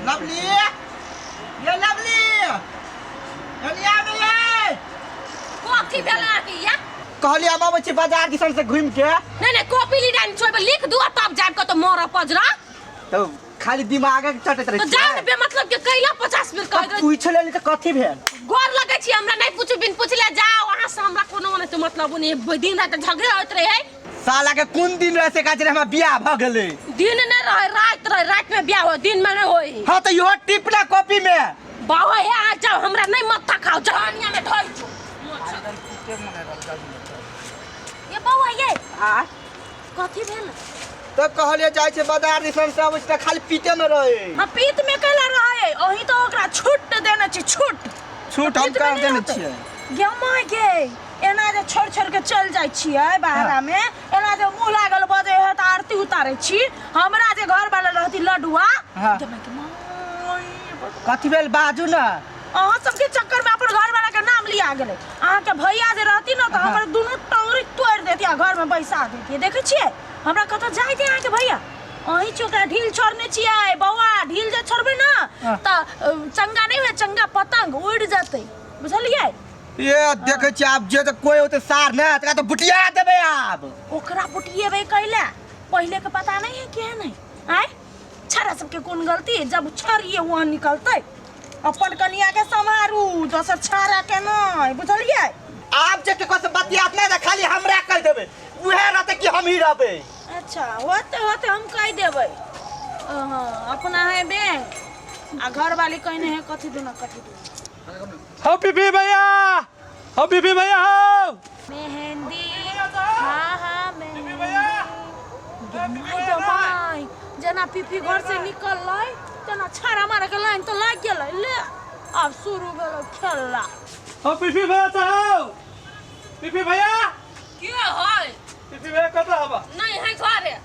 lovely ये lovely कनिया गई कथी भेला कि या कहली हम आबै छी बाजार दिसन से घूम के नहीं कॉपी लीडान छोड़ लिख दू तब जाब के तो मोर पजरा तो खाली दिमाग चटत रहे तो जान बे मतलब के कैला 50 बिल कह दे पूछ लेली त कथी भेल गोर लगे छी हमरा नहीं पूछू बिन पूछले जाओ वहां से हमरा कोनो ने तो मतलब नहीं दिन रात झगड़ा होत रहे साला के कोन दिन रहे से काज रे हमरा बियाह भ गेलै दिन ने रहे रात में बियाह हो दिन में नहीं होई हां तो इहो टिपना कॉपी में बाबा हे आ जाओ हमरा नहीं मत खाओ जहानिया में ढोल छो ये बाबा ये आ कथी भेल तो कहलिए जाय छै बाजार दिसन से अबै त खाली पीते में रहे हां पीत में कैला रहे ओही तो ओकरा छूट देना छी छूट हम कर देने छियै गेमा गे एना जे छोड़ के चल जाय छियै बाहरा में एना जे मुंह लागल बजे है त आरती उतारे छी हमरा जे घर वाला रहती लडुआ गेमा के माय कथी भेल बाजू ना अहाँ सबके चक्कर में अपन घर वाला के नाम लिया गेले अहाँ के भैया जे रहती न त हमर दोनों टंगरी तोड़ देती घर में बैसा देती देखे छियै हमरा कत जाय दे अहाँ के भैया अही चोकरा ढील छोड़ने छियै बौआ ढील जे छोड़बे ना त चंगा नहीं है चंगा पतंग उड़ जाते बुझलियै ये देखे छी आप जे त कोई होते सार ना तका तो बुटिया देबे आप ओकरा बुटिएबे कैला पहले के पता नहीं है के नहीं आय छरा सबके कौन गलती जब छरिए वहां निकलते अपन कनिया के संभारू दोसर छारा के नहीं बुझलियै आप जे के कस बतियात नहीं खाली हमरा कह देबे उहे रहते कि हम ही रहबे अच्छा होते हम कह देबै अपना है बैंक आ घर वाली कहने है कथी दूना हो पीपी भैया हो पीपी भैया हो मेहंदी हां मेहंदी जमाई जना पीपी घर से निकललै तना छारा मारे के लाइन तो लाग गेलै ले अब शुरू भेल खेलला हो पीपी भैया चाहो पीपी भैया के होय पीपी भैया कत हबा नहीं है घरे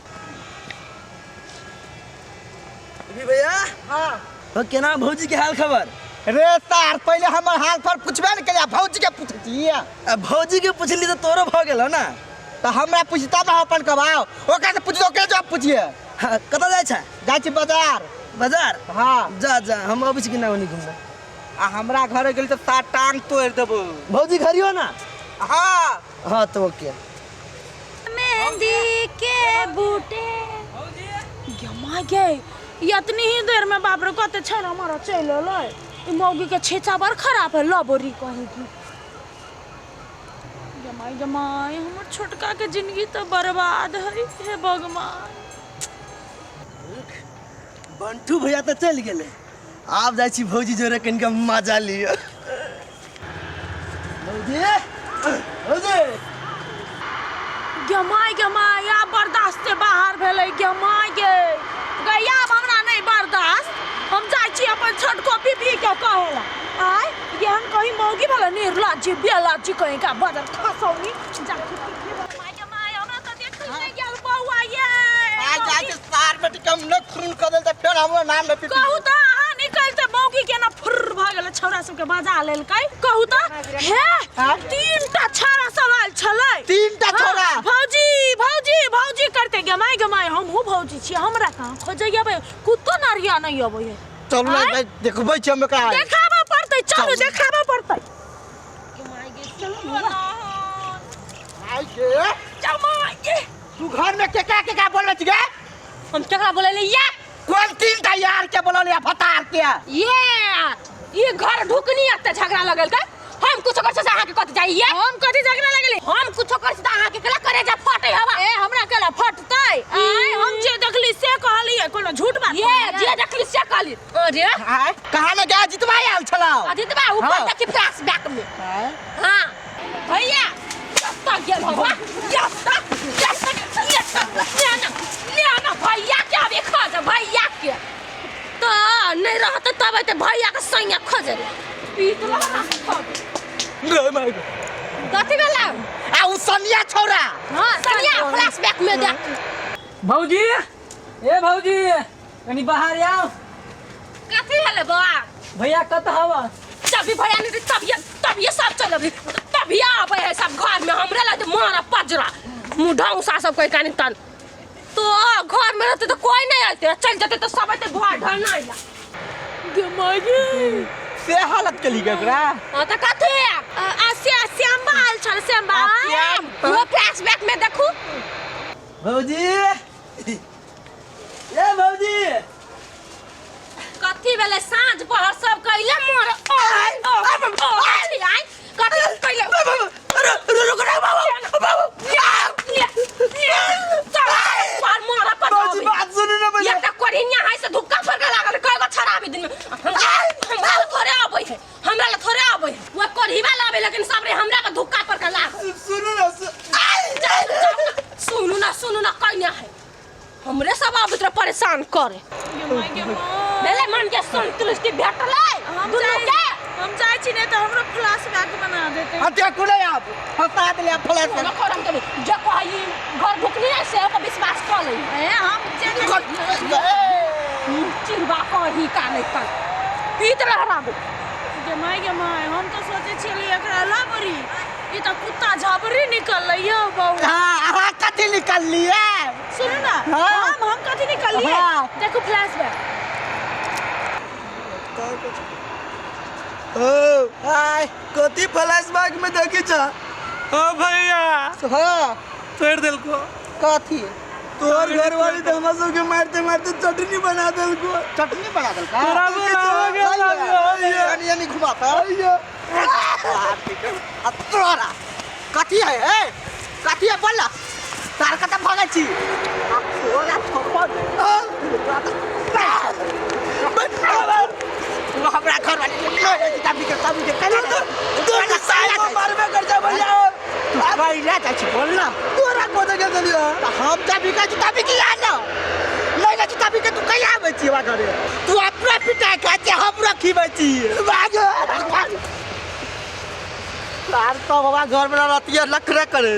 पीपी भैया हां हो केना भौजी के हाल खबर रे तार पहले हमर हाल पर पूछबे न केलिया भौजी के पूछतिया भौजी के पूछली तो तोरो भ गेल ना तो हमरा पूछता ना अपन कबाओ ओकरा से पूछो के जवाब पूछिए कत जाय छ जाय छी बाजार बाजार हां जा हम अबै छी कि ना ओनी घुमबे आ हमरा घरे गेल त सात टांग तोड़ देबो भौजी घरियो ना हां तो ओके मेहंदी के बूटे गमा गे इतनी ही देर में बाप रे कते छरा मारा चल लै ई मौगी के छेचा बार खराब है लबोरी कहेगी जमाई हमर छोटका के जिंदगी तो बर्बाद है हे भगवान बंटू भैया तो चल गेले आब जाय छी भौजी जोरे कनिका मजा लियो भौजी गमाई आ बर्दाश्त से बाहर भेलै गमाई गे गैया हमरा नहीं बर्दाश्त हम जाय छी अपन छोटको पीपी के कहेला आय यहन कहीं मौगी वाला निर्लज्ज बेलज्ज कहीं का बदल खसौनी जाके गमाई हमरा त देख नहीं गेल बौआ ये आ जाय छै सार बेटी कम न खून क देल त फेर हमर नाम में पीपी कहू त अहाँ निकलते मौगी के ना फुर भ गेल छौरा सब के बजा लेलकै कहू त हे तीनटा छौरा सवाल छलै तीनटा छौरा भौजी करते गमाई हम हूं भौजी छी हमरा कहां खोजैबे कुत्तो नारिया नहीं अबै है चलू ना देखबै छी हम का देखाबा पड़तै चलू देखाबा पड़तै गमाई गे चलू आई गे जमाई गे तू घर में के बोलबे छी गे हम केकरा बोलैले या कौन तीनटा यार के बोलले फतार के ये घर ढुकनी अते झगड़ा लगल का हम कुछ कर से आहा के कत जाइए हम कथि झगड़ा लगले हम कुछ कर से आहा के कला करे जा फटे हवा ए हमरा कला फटतै आय हम जे देखली से कहली कोनो झूठ बात ये जे देखली से कहली अरे कहां ले गया जितवा आयल छला जितवा ऊपर तक फ्लैश बैक में हां भैया कत्ता गेल हवा लेना भैया के अभी खोज भैया के तो नहीं रहत तब ते भैया के संगे खोज पीत लगा रे माय कथि भेला आ उ सनिया छौरा हां सनिया फ्लैशबैक में देख भौजी ए भौजी कनी बाहर आओ कथि भेले बा भैया कत हवा तभी भैया नहीं तब ये सब चल अभी तभी आवे है सब घर में हमरा ला मारा पजरा मुढाऊ सा सब कोई कानी तन तो घर में रहते तो कोई नहीं आते चल जाते तो सब आते भर ढल नहीं से हालत के लिए एकरा हां त कथि श्याम बाल छल श्याम बाल वो फ्लैशबैक में देखू भौजी ए भौजी कथि बेले साँझ पहर सब कइले मोर आई कथि कइले रुक रे बाबू पर मोर पर भौजी बात सुन ना ये त कोरिन्या है से धुक्का फरका लागल कयगो छराबी दिन में हमरा थोड़े आबै है हमरा ल थोड़े आबै है वो कोरिबा लाबे लेकिन सबरे हमरा के धुक्का फरका लाग सुनु ना कइने है हमरे सब आबित्र परेशान करे बेले मन के संतुष्टि भेटले हम जाय छी ने त हमरो फ्लैशबैक बना देते हत्या कुले आप फसा देले फ्लैश ना करम के जे कहि घर भुकनी है से पर विश्वास कर ले हम जे चिरबा कहि का नहीं कर पीत रहराबो गे माय हम तो सोचे छली एकरा लाबरी ई त कुत्ता झाबरी निकल लियो बाबू हां कथि निकल लिए सुनो ना हम कथि निकल लिए देखो फ्लैशबैक ओ हाय कथि फ्लैशबैक में देखी छ ओ भैया हां तोड़ दिल को कथि तोर घरवाली तो हम सब के मारते मारते चटनी बना देल को चटनी बना देल का तोरा बुलावा गेल यानी घुमाता तोरा कथि है ए कथि है बोल तार कत भागै छी तोरा थप्पड़ वो हमरा घर वाली ताबी के कल साला मारबे कर जा भैया भाई रे जा छी बोल ना तोरा को दे गेल हम ताबी का ताबी की याद नहीं ना ताबी के तू कहिया आबै छी बा घरे तू अपना पिता खाते हम रखीबै छी भाग यार तो बाबा घर में रहती है लखरे करे